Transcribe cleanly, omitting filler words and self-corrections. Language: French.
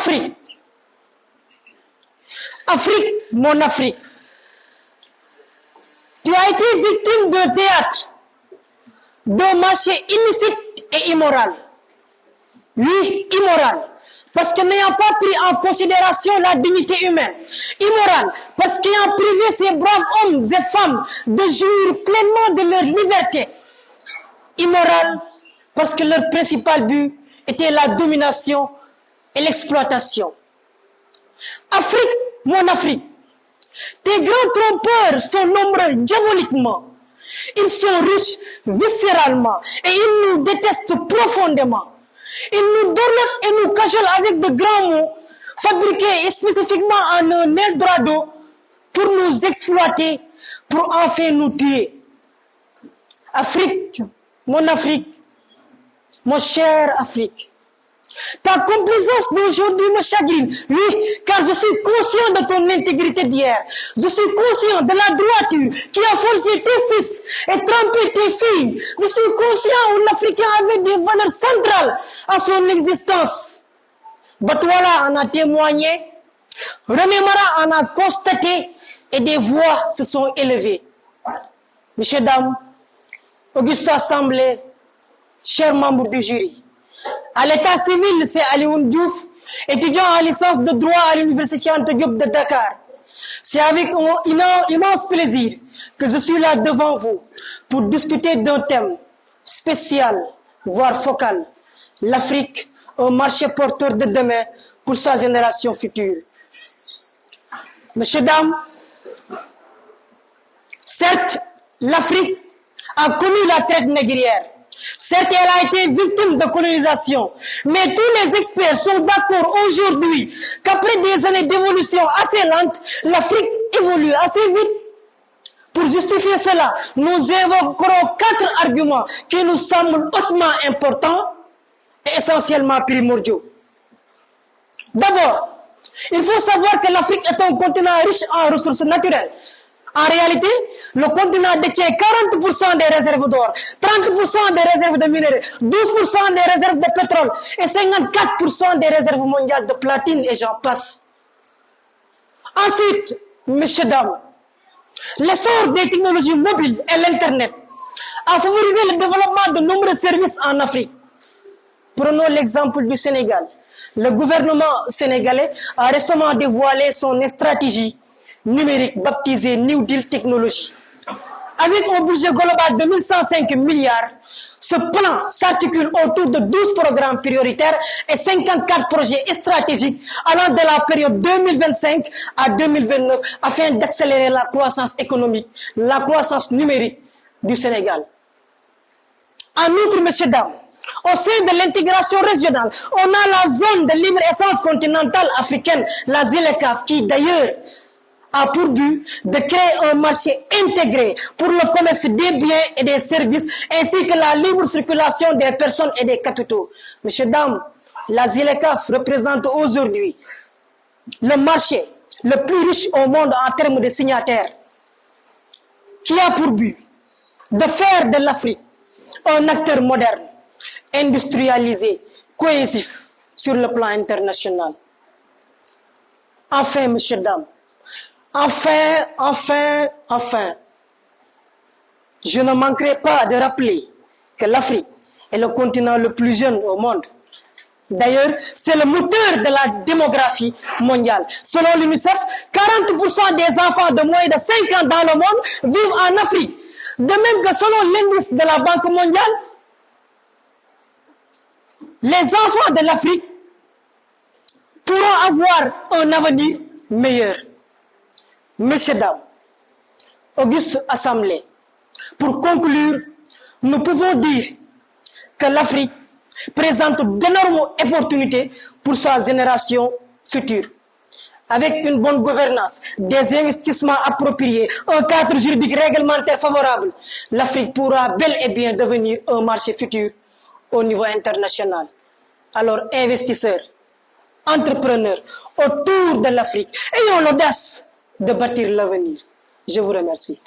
Afrique. Afrique, mon Afrique. Tu as été victime d'un théâtre, d'un marché illicite et immoral. Oui, immoral. Parce que n'ayant pas pris en considération la dignité humaine. Immoral. Parce qu'ayant privé ces braves hommes et femmes de jouir pleinement de leur liberté. Immoral. Parce que leur principal but était la domination et l'exploitation. Afrique, mon Afrique. Tes grands trompeurs sont nombreux diaboliquement. Ils sont riches viscéralement et ils nous détestent profondément. Ils nous dorlotent et nous cajolent avec de grands mots fabriqués spécifiquement en un Eldorado pour nous exploiter, pour enfin nous tuer. Afrique, mon cher Afrique. Ta complaisance d'aujourd'hui me chagrine, oui, car je suis conscient de ton intégrité d'hier. Je suis conscient de la droiture qui a forgé tes fils et trempé tes filles. Je suis conscient où l'Africain avait des valeurs centrales à son existence. Batouala en a témoigné, René Mara en a constaté et des voix se sont élevées. Messieurs, dames, Auguste Assemblée, chers membres du jury, à l'état civil, c'est Alioune Diouf, étudiant en licence de droit à l'Université Anta Diop de Dakar. C'est avec un immense plaisir que je suis là devant vous pour discuter d'un thème spécial, voire focal. L'Afrique, un marché porteur de demain pour sa génération future. Messieurs, dames, certes, l'Afrique a connu la traite négrière. Certes, elle a été victime de colonisation, mais tous les experts sont d'accord aujourd'hui qu'après des années d'évolution assez lente, l'Afrique évolue assez vite. Pour justifier cela, nous évoquerons 4 arguments qui nous semblent hautement importants et essentiellement primordiaux. D'abord, il faut savoir que l'Afrique est un continent riche en ressources naturelles. En réalité, le continent détient 40% des réserves d'or, 30% des réserves de minerais, 12% des réserves de pétrole et 54% des réserves mondiales de platine et j'en passe. Ensuite, messieurs, dames, l'essor des technologies mobiles et l'Internet a favorisé le développement de nombreux services en Afrique. Prenons l'exemple du Sénégal. Le gouvernement sénégalais a récemment dévoilé son stratégie numérique baptisée New Deal Technology. Avec un budget global de 1105 milliards, ce plan s'articule autour de 12 programmes prioritaires et 54 projets stratégiques allant de la période 2025 à 2029 afin d'accélérer la croissance économique, la croissance numérique du Sénégal. En outre, messieurs, dames, au sein de l'intégration régionale, on a la zone de libre-échange continentale africaine, la ZLECAf, qui d'ailleurs a pour but de créer un marché intégré pour le commerce des biens et des services, ainsi que la libre circulation des personnes et des capitaux. Messieurs, dames, la ZLECAf représente aujourd'hui le marché le plus riche au monde en termes de signataires, qui a pour but de faire de l'Afrique un acteur moderne, industrialisé, cohésif sur le plan international. Enfin, messieurs, dames, enfin, je ne manquerai pas de rappeler que l'Afrique est le continent le plus jeune au monde. D'ailleurs, c'est le moteur de la démographie mondiale. Selon l'UNICEF, 40% des enfants de moins de 5 ans dans le monde vivent en Afrique. De même que selon l'indice de la Banque mondiale, les enfants de l'Afrique pourront avoir un avenir meilleur. Messieurs, dames, Auguste Assemblée, pour conclure, nous pouvons dire que l'Afrique présente d'énormes opportunités pour sa génération future. Avec une bonne gouvernance, des investissements appropriés, un cadre juridique réglementaire favorable, l'Afrique pourra bel et bien devenir un marché futur au niveau international. Alors, investisseurs, entrepreneurs autour de l'Afrique, ayons l'audace de bâtir l'avenir. Je vous remercie.